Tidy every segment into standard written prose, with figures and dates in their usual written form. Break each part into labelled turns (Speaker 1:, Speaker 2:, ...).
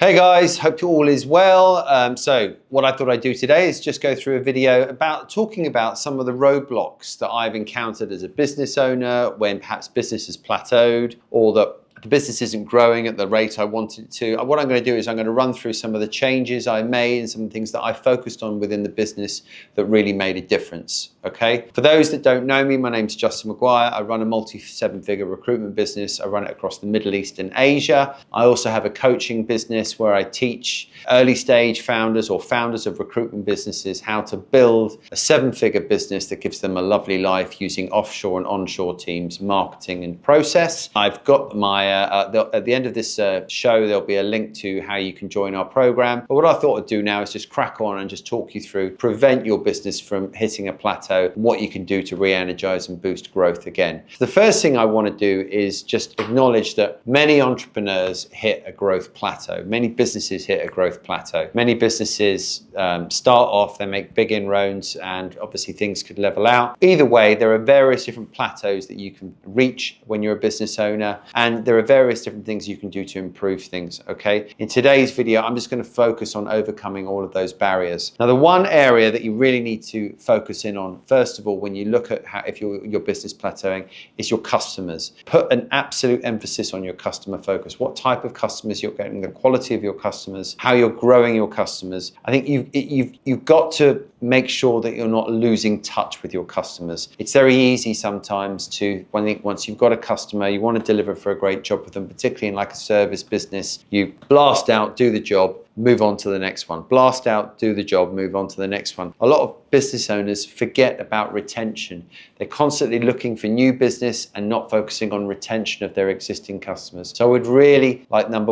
Speaker 1: Hey guys, hope all is well. So what I thought I'd do today is just go through a video about talking about some of the roadblocks that I've encountered as a business owner when perhaps business has plateaued or that the business isn't growing at the rate I wanted it to. What I'm going to do is I'm going to run through some of the changes I made and some things that I focused on within the business that really made a difference. Okay. For those that don't know me, my name's Justin McGuire. I run a multi-7-figure recruitment business. I run it across the Middle East and Asia. I also have a coaching business where I teach early stage founders or founders of recruitment businesses how to build a 7-figure business that gives them a lovely life using offshore and onshore teams, marketing and process. I've got my at the end of this show, there'll be a link to how you can join our program. But what I thought I'd do now is just crack on and just talk you through, prevent your business from hitting a plateau, what you can do to re-energize and boost growth again. The first thing I want to do is just acknowledge that many entrepreneurs hit a growth plateau. Many businesses hit a growth plateau. Many businesses start off, they make big inroads, and obviously things could level out. Either way, there are various different plateaus that you can reach when you're a business owner, and there are various different things you can do to improve things. Okay, in today's video I'm just going to focus on overcoming all of those barriers. Now, the one area that you really need to focus in on, first of all, when you look at how, if your business plateauing, is your customers. Put an absolute emphasis on your customer focus. What type of customers you're getting, the quality of your customers, how you're growing your customers. I think you've got to make sure that you're not losing touch with your customers. It's very easy sometimes to, once you've got a customer, you want to deliver for a great job with them, particularly in like a service business. You blast out, do the job, move on to the next one. Blast out, do the job, move on to the next one. A lot of business owners forget about retention. They're constantly looking for new business and not focusing on retention of their existing customers. So I would really,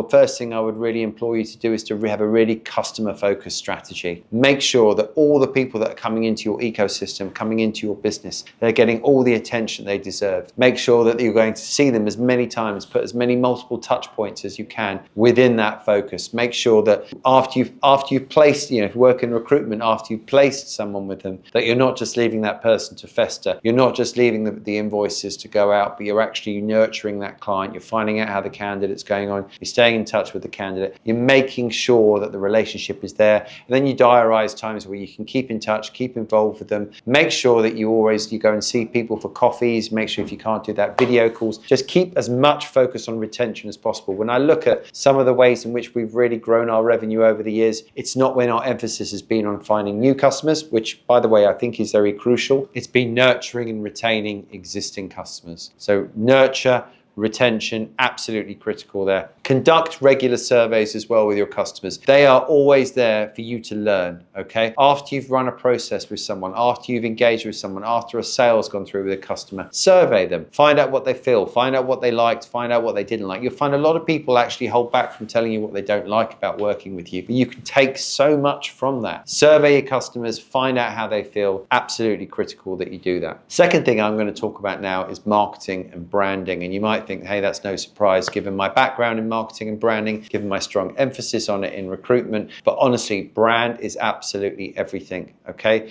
Speaker 1: first thing I would really implore you to do is to have a really customer focused strategy. Make sure that all the people that are coming into your ecosystem, coming into your business, they're getting all the attention they deserve. Make sure that you're going to see them as many times, put as many multiple touch points as you can within that focus. Make sure that after you've placed, if you work in recruitment, after you've placed someone with them, that you're not just leaving that person to fester. You're not just leaving the invoices to go out, but you're actually nurturing that client. You're finding out how the candidate's going on. You're staying in touch with the candidate. You're making sure that the relationship is there. And then you diarize times where you can keep in touch, keep involved with them. Make sure that you go and see people for coffees. Make sure, if you can't do that, video calls. Just keep as much focus on retention as possible. When I look at some of the ways in which we've really grown our revenue over the years, it's not when our emphasis has been on finding new customers, which, by the way, I think is very crucial. It's been nurturing and retaining existing customers. So nurture, retention, absolutely critical there. Conduct regular surveys as well with your customers. They are always there for you to learn, okay? After you've run a process with someone, after you've engaged with someone, after a sale's gone through with a customer, survey them. Find out what they feel, find out what they liked, find out what they didn't like. You'll find a lot of people actually hold back from telling you what they don't like about working with you, but you can take so much from that. Survey your customers, find out how they feel. Absolutely critical that you do that. Second thing I'm going to talk about now is marketing and branding, and you might think, hey, that's no surprise given my background in marketing and branding, given my strong emphasis on it in recruitment. But honestly, brand is absolutely everything, okay?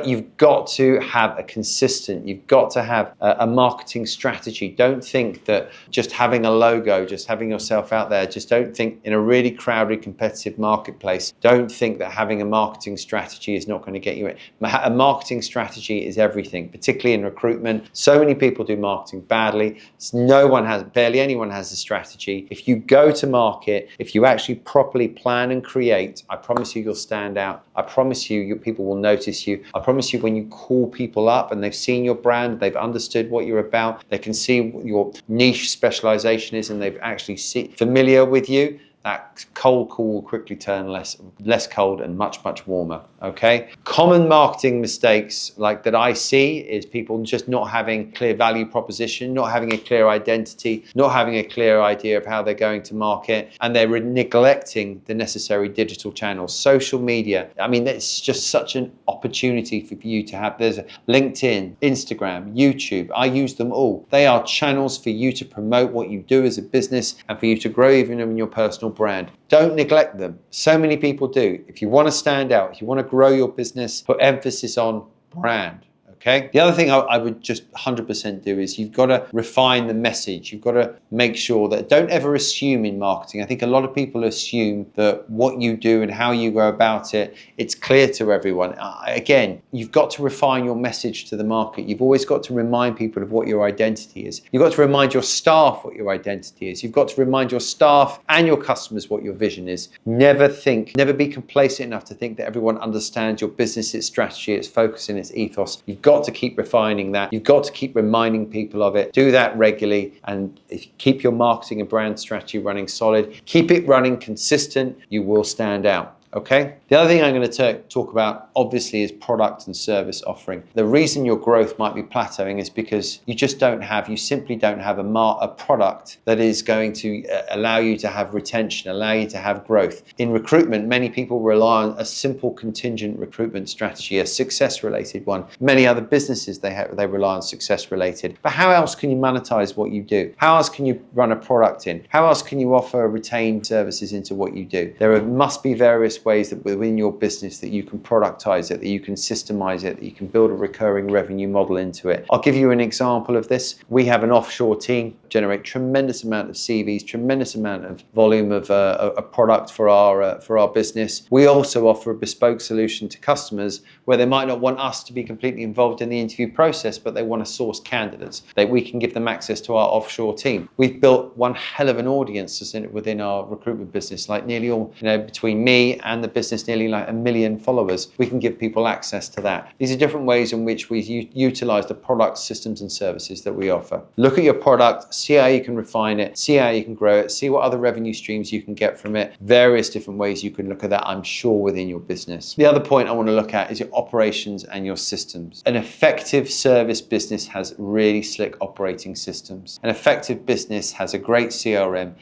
Speaker 1: You've got to have a consistent, you've got to have a marketing strategy. Don't think that just having a logo, just having yourself out there, just don't think in a really crowded, competitive marketplace, don't think that having a marketing strategy is not going to get you in. A marketing strategy is everything, particularly in recruitment. So many people do marketing badly. Barely anyone has a strategy. If you go to market, if you actually properly plan and create, I promise you'll stand out. I promise you, people will notice you. I promise you, when you call people up and they've seen your brand, they've understood what you're about, they can see what your niche specialization is, and they've actually familiar with you, that cold call will quickly turn less cold and much warmer. Okay. Common marketing mistakes like that I see is people just not having clear value proposition, not having a clear identity, not having a clear idea of how they're going to market, and they're neglecting the necessary digital channels. Social media, I mean, it's just such an opportunity for you to have. There's LinkedIn, Instagram, YouTube. I use them all. They are channels for you to promote what you do as a business and for you to grow even in your personal brand. Don't neglect them. So many people do. If you want to stand out, if you want to grow your business, put emphasis on brand. Okay. The other thing I would just 100% do is you've got to refine the message. You've got to make sure that don't ever assume in marketing. I think a lot of people assume that what you do and how you go about it, it's clear to everyone. Again, you've got to refine your message to the market. You've always got to remind people of what your identity is. You've got to remind your staff what your identity is. You've got to remind your staff and your customers what your vision is. Never be complacent enough to think that everyone understands your business, its strategy, its focus, and its ethos. You've got to keep refining that. You've got to keep reminding people of it. Do that regularly, and if you keep your marketing and brand strategy running solid, keep it running consistent, you will stand out. Okay. The other thing I'm going to talk about, obviously, is product and service offering. The reason your growth might be plateauing is because you simply don't have a product that is going to allow you to have retention, allow you to have growth. In recruitment, many people rely on a simple contingent recruitment strategy, a success-related one. Many other businesses, they rely on success-related. But how else can you monetize what you do? How else can you run a product in? How else can you offer retained services into what you do? Must be various ways that within your business that you can productize it, that you can systemize it, that you can build a recurring revenue model into it. I'll give you an example of this. We have an offshore team, generate tremendous amount of CVs, tremendous amount of volume of a product for our business. We also offer a bespoke solution to customers where they might not want us to be completely involved in the interview process, but they want to source candidates. That we can give them access to our offshore team. We've built one hell of an audience within our recruitment business, like nearly all, between me and the business, nearly like 1 million followers. We can give people access to that. These are different ways in which we utilize the products, systems, and services that we offer. Look at your product, see how you can refine it, see how you can grow it, see what other revenue streams you can get from it. Various different ways you can look at that, I'm sure, within your business. The other point I want to look at is your operations and your systems. An effective service business has really slick operating systems. An effective business has a great CRM,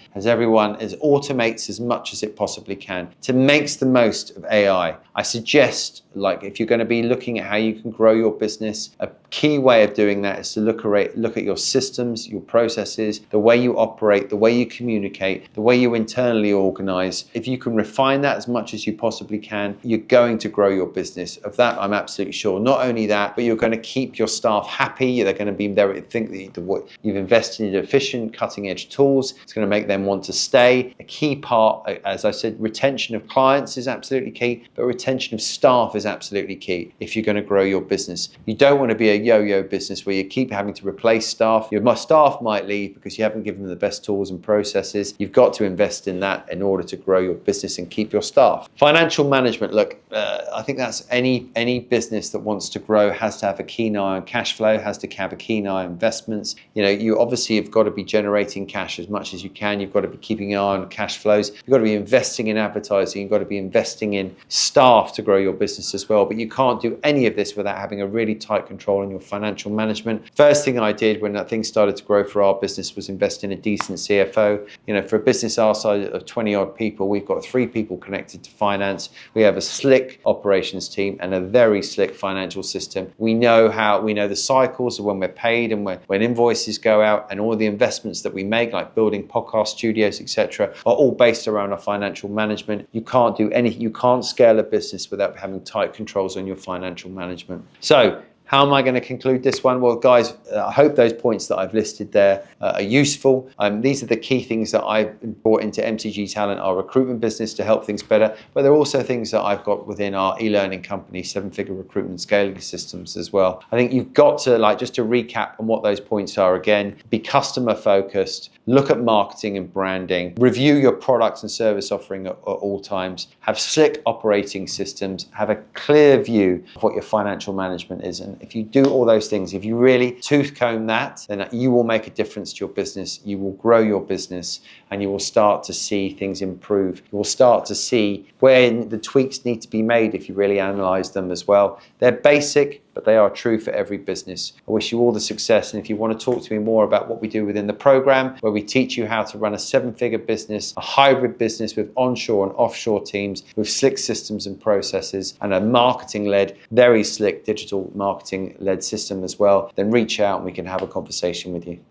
Speaker 1: automates as much as it possibly can, makes the most of AI. I suggest, if you're going to be looking at how you can grow your business, a key way of doing that is to look at your systems, your processes, the way you operate, the way you communicate, the way you internally organize. If you can refine that as much as you possibly can, you're going to grow your business. Of that, I'm absolutely sure. Not only that, but you're going to keep your staff happy. They're going to be there. Think that you've invested in efficient, cutting-edge tools. It's going to make them want to stay. A key part, as I said, retention of clients is absolutely key, but retention of staff is absolutely key if you're going to grow your business. You don't want to be a yo-yo business where you keep having to replace staff. Your staff might leave because you haven't given them the best tools and processes. You've got to invest in that in order to grow your business and keep your staff. Financial management. Look, I think that's any business that wants to grow has to have a keen eye on cash flow, has to have a keen eye on investments. You obviously have got to be generating cash as much as you can. You've got to be keeping an eye on cash flows. You've got to be investing in advertising. You've got to be investing in staff to grow your business as well. But you can't do any of this without having a really tight control on your financial management. First thing I did when things started to grow for our business was invest in a decent CFO. For a business our size of 20 odd people, we've got 3 people connected to finance. We have a slick operations team and a very slick financial system. We know the cycles of when we're paid and when invoices go out, and all the investments that we make, like building podcast studios, etc., are all based around our financial management. You can't do anything. You can't scale a business without having tight controls on your financial management. So, how am I going to conclude this one? Well, guys, I hope those points that I've listed there are useful. These are the key things that I've brought into MTG Talent, our recruitment business, to help things better. But there are also things that I've got within our e-learning company, 7-figure recruitment scaling systems as well. I think you've got to, just to recap on what those points are again, be customer focused, look at marketing and branding, review your products and service offering at all times, have slick operating systems, have a clear view of what your financial management is. And if you do all those things, if you really tooth comb that, then you will make a difference to your business. You will grow your business and you will start to see things improve. You will start to see where the tweaks need to be made if you really analyze them as well. They're basic, but they are true for every business. I wish you all the success. And if you want to talk to me more about what we do within the program, where we teach you how to run a 7-figure business, a hybrid business with onshore and offshore teams, with slick systems and processes, and a marketing-led, very slick digital marketing-led system as well, then reach out and we can have a conversation with you.